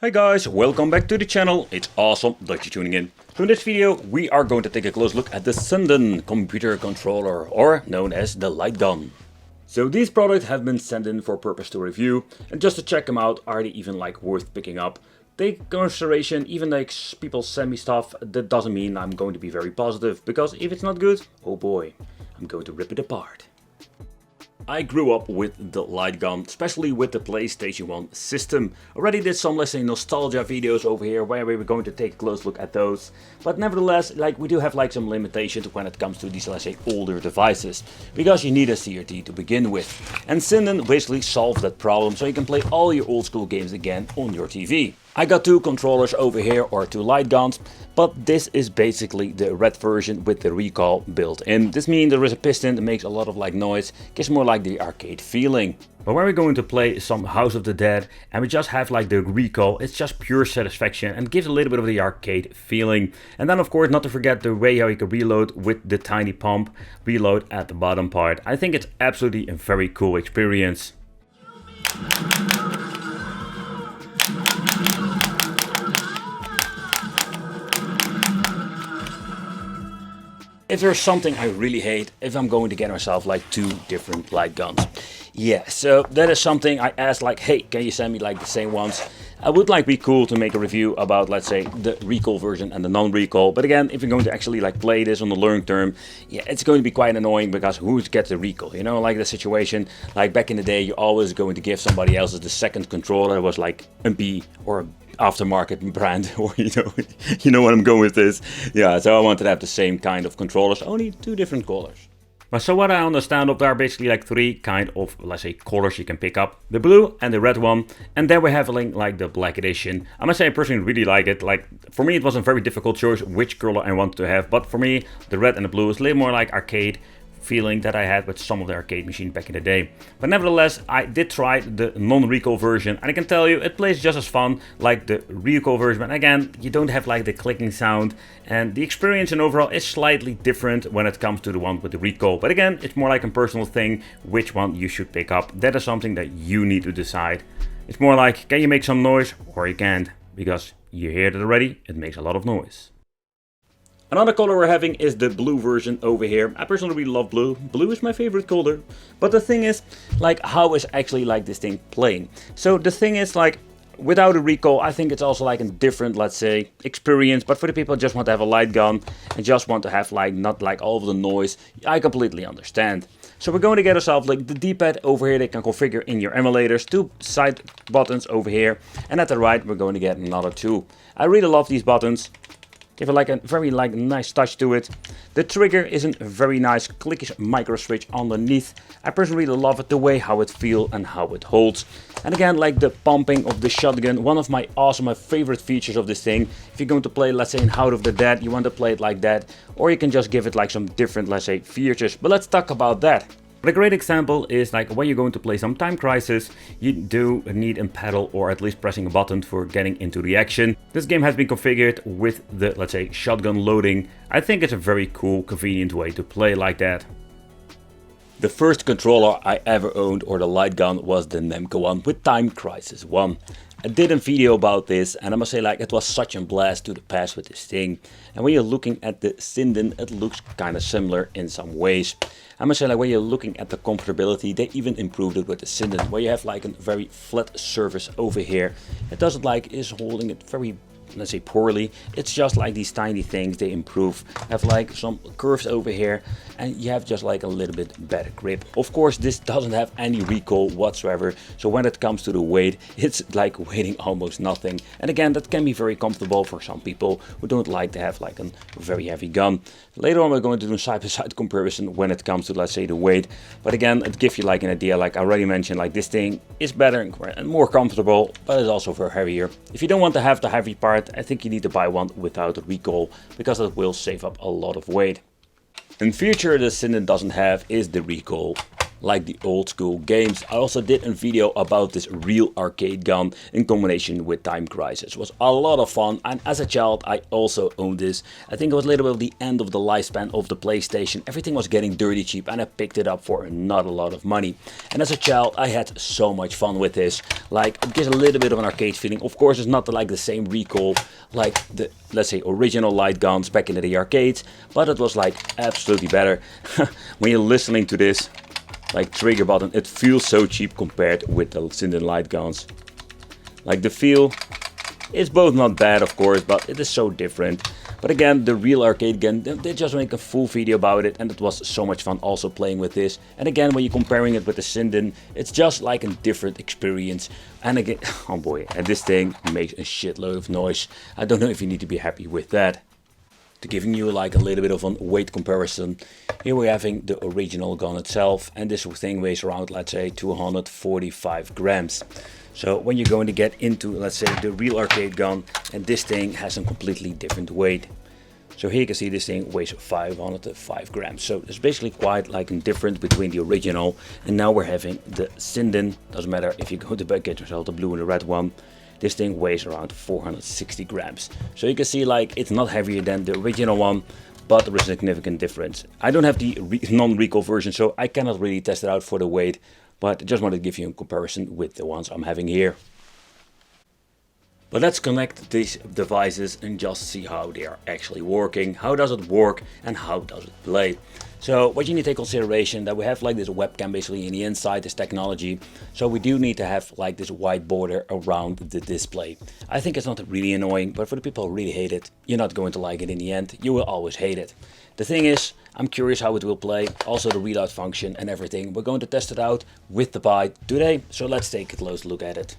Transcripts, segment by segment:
Hi guys, welcome back to the channel. It's awesome that you're tuning in. So in this video we are going to take a close look at the SINDEN computer controller, or known as the light gun. So these products have been sent in for purpose to review, and just to check them out, are they even worth picking up? Take consideration, even though people send me stuff, that doesn't mean I'm going to be very positive, because if it's not good, oh boy, I'm going to rip it apart. I grew up with the light gun, especially with the PlayStation 1 system. Already did some, let's say, nostalgia videos over here where we were going to take a close look at those. But nevertheless, we do have some limitations when it comes to these, let's say, older devices. Because you need a CRT to begin with. And SINDEN basically solved that problem so you can play all your old school games again on your TV. I got two controllers over here, or two light guns, but this is basically the red version with the recoil built in. This means there is a piston that makes a lot of noise, gives more the arcade feeling. But when we're going to play some House of the Dead and we just have the recoil, it's just pure satisfaction and gives a little bit of the arcade feeling. And then of course not to forget the way how you can reload with the tiny pump, reload at the bottom part. I think it's absolutely a very cool experience. If there's something I really hate, if I'm going to get myself two different light guns. Yeah, so that is something I asked hey, can you send me the same ones? I would be cool to make a review about, let's say, the recoil version and the non-recoil. But again, if you're going to actually play this on the long term, yeah, it's going to be quite annoying because who gets the recoil? You know, the situation, back in the day, you're always going to give somebody else the second controller. It was a B or a aftermarket brand, or you know what I'm going with this. Yeah, so I wanted to have the same kind of controllers, only two different colors. But so what I understand there are basically three kind of, let's say, colors you can pick up. The blue and the red one, and then we're having the black edition. I must say I personally really like it. For me it was a very difficult choice which color I wanted to have, but for me the red and the blue is a little more arcade feeling that I had with some of the arcade machines back in the day. But nevertheless, I did try the non-recoil version, and I can tell you it plays just as fun like the recoil version. But again, you don't have the clicking sound, and the experience in overall is slightly different when it comes to the one with the recoil. But again, it's more a personal thing which one you should pick up. That is something that you need to decide. It's more can you make some noise, or you can't, because you heard it already, it makes a lot of noise. Another color we're having is the blue version over here. I personally really love blue. Blue is my favorite color. But the thing is, how is actually this thing playing? So the thing is, without a recoil, I think it's also a different, let's say, experience. But for the people who just want to have a light gun and just want to have not all of the noise, I completely understand. So we're going to get ourselves the D-pad over here. They can configure in your emulators. Two side buttons over here, and at the right we're going to get another two. I really love these buttons. Give it a very nice touch to it. The trigger is a very nice clickish micro switch underneath. I personally really love it, the way how it feels and how it holds. And again, the pumping of the shotgun, one of my favorite features of this thing. If you're going to play, let's say, in House of the Dead, you want to play it like that, or you can just give it some different, let's say, features. But let's talk about that. But a great example is when you're going to play some Time Crisis, you do need a pedal or at least pressing a button for getting into the action. This game has been configured with the, let's say, shotgun loading. I think it's a very cool, convenient way to play like that. The first controller I ever owned, or the light gun, was the Namco one with Time Crisis 1. I did a video about this, and I must say it was such a blast to the past with this thing. And when you're looking at the SINDEN, it looks kind of similar in some ways. I must say when you're looking at the comfortability, they even improved it with the SINDEN, where you have a very flat surface over here. It doesn't is holding it very, let's say, poorly. It's just these tiny things they improve. Have some curves over here, and you have just a little bit better grip. Of course, this doesn't have any recoil whatsoever, so when it comes to the weight, it's weighing almost nothing. And again, that can be very comfortable for some people who don't like to have a very heavy gun. Later on we're going to do a side-by-side comparison when it comes to, let's say, the weight. But again, it gives you an idea, I already mentioned, this thing is better and more comfortable, but it's also very heavier. If you don't want to have the heavy part, I think you need to buy one without a recoil, because it will save up a lot of weight. In future, the SINDEN doesn't have is the recoil. like the old school games. I also did a video about this real arcade gun in combination with Time Crisis. It was a lot of fun, and as a child I also owned this. I think it was a little bit of the end of the lifespan of the PlayStation. Everything was getting dirty cheap and I picked it up for not a lot of money. And as a child I had so much fun with this. Like, it gives a little bit of an arcade feeling. Of course it's not like the same recoil like the, let's say, original light guns back in the arcades, but it was like absolutely better. When you're listening to this, like trigger button, it feels so cheap compared with the SINDEN light guns. Like the feel is both not bad of course, but it is so different. But again, the real arcade gun, they just make a full video about it, and it was so much fun also playing with this. And again, when you're comparing it with the SINDEN, it's just like a different experience. And again, oh boy, and this thing makes a shitload of noise. I don't know if you need to be happy with that. To giving you like a little bit of a weight comparison, here we're having the original gun itself, and this thing weighs around, let's say, 245 grams. So when you're going to get into, let's say, the real arcade gun, and this thing has a completely different weight. So here you can see this thing weighs 505 grams. So there's basically quite like a difference between the original, and now we're having the SINDEN. Doesn't matter if you go to get yourself the blue and the red one. This thing weighs around 460 grams. So you can see like it's not heavier than the original one, but there is a significant difference. I don't have the non-recoil version, so I cannot really test it out for the weight, but I just wanted to give you a comparison with the ones I'm having here. But let's connect these devices and just see how they are actually working. How does it work and how does it play? So what you need to take consideration that we have like this webcam basically in the inside, this technology. So we do need to have like this white border around the display. I think it's not really annoying, but for the people who really hate it, you're not going to like it in the end. You will always hate it. The thing is, I'm curious how it will play, also the readout function and everything. We're going to test it out with the Pi today, so let's take a close look at it.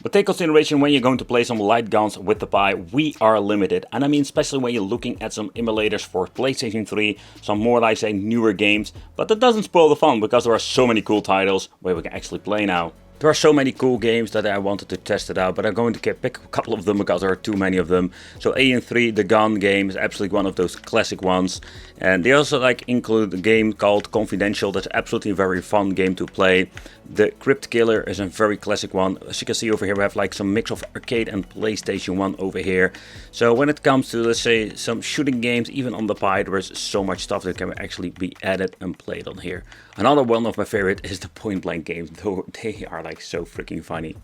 But take consideration when you're going to play some light guns with the Pi, we are limited. And I mean especially when you're looking at some emulators for PlayStation 3, some more like say newer games. But that doesn't spoil the fun because there are so many cool titles where we can actually play now. There are so many cool games that I wanted to test it out, but I'm going to pick a couple of them because there are too many of them. So AN3, the gun game, is absolutely one of those classic ones. And they also like include a game called Confidential. That's absolutely a very fun game to play. The Crypt Killer is a very classic one. As you can see over here, we have like some mix of arcade and PlayStation 1 over here. So when it comes to, let's say, some shooting games, even on the Pi, there is so much stuff that can actually be added and played on here. Another one of my favorite is the point blank games, though they are like so freaking funny.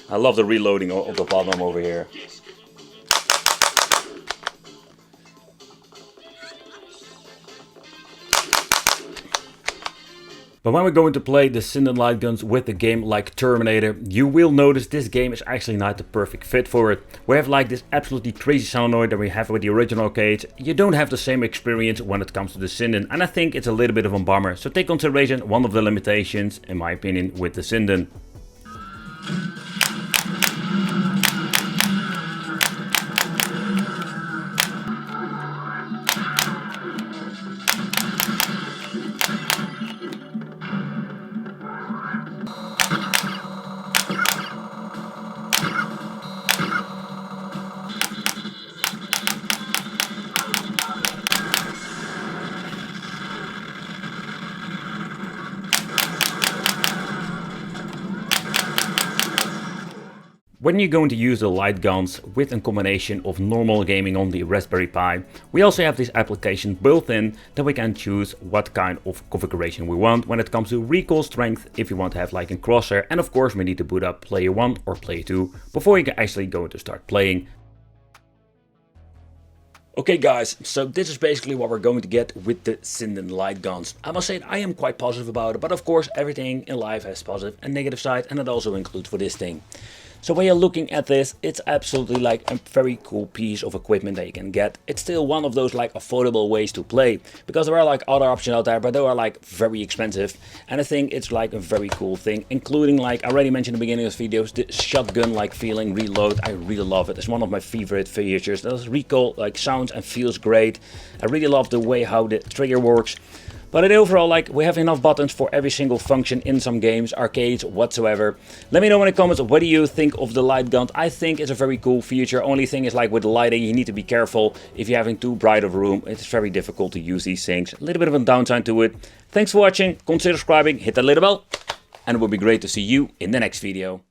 I love the reloading of the bottom over here. But when we're going to play the SINDEN light guns with a game like Terminator, you will notice this game is actually not the perfect fit for it. We have like this absolutely crazy solenoid that we have with the original arcades. You don't have the same experience when it comes to the SINDEN, and I think it's a little bit of a bummer. So take consideration one of the limitations, in my opinion, with the SINDEN. When you're going to use the light guns with a combination of normal gaming on the Raspberry Pi, we also have this application built in that we can choose what kind of configuration we want when it comes to recoil strength, if you want to have like a crosshair, and of course we need to boot up player 1 or player 2 before you can actually go to start playing. Okay guys, so this is basically what we're going to get with the SINDEN light guns. I must say I am quite positive about it, but of course everything in life has positive and negative side, and that also includes for this thing. So when you're looking at this, it's absolutely like a very cool piece of equipment that you can get. It's still one of those like affordable ways to play, because there are like other options out there, but they are like very expensive. And I think it's like a very cool thing, including like I already mentioned in the beginning of the videos, the shotgun like feeling reload. I really love it. It's one of my favorite features. That recoil like sounds and feels great. I really love the way how the trigger works. But in overall, like, we have enough buttons for every single function in some games, arcades, whatsoever. Let me know in the comments, what do you think of the light gun? I think it's a very cool feature. Only thing is, like, with the lighting, you need to be careful. If you're having too bright of a room, it's very difficult to use these things. A little bit of a downtime to it. Thanks for watching. Consider subscribing, hit that little bell, and it would be great to see you in the next video.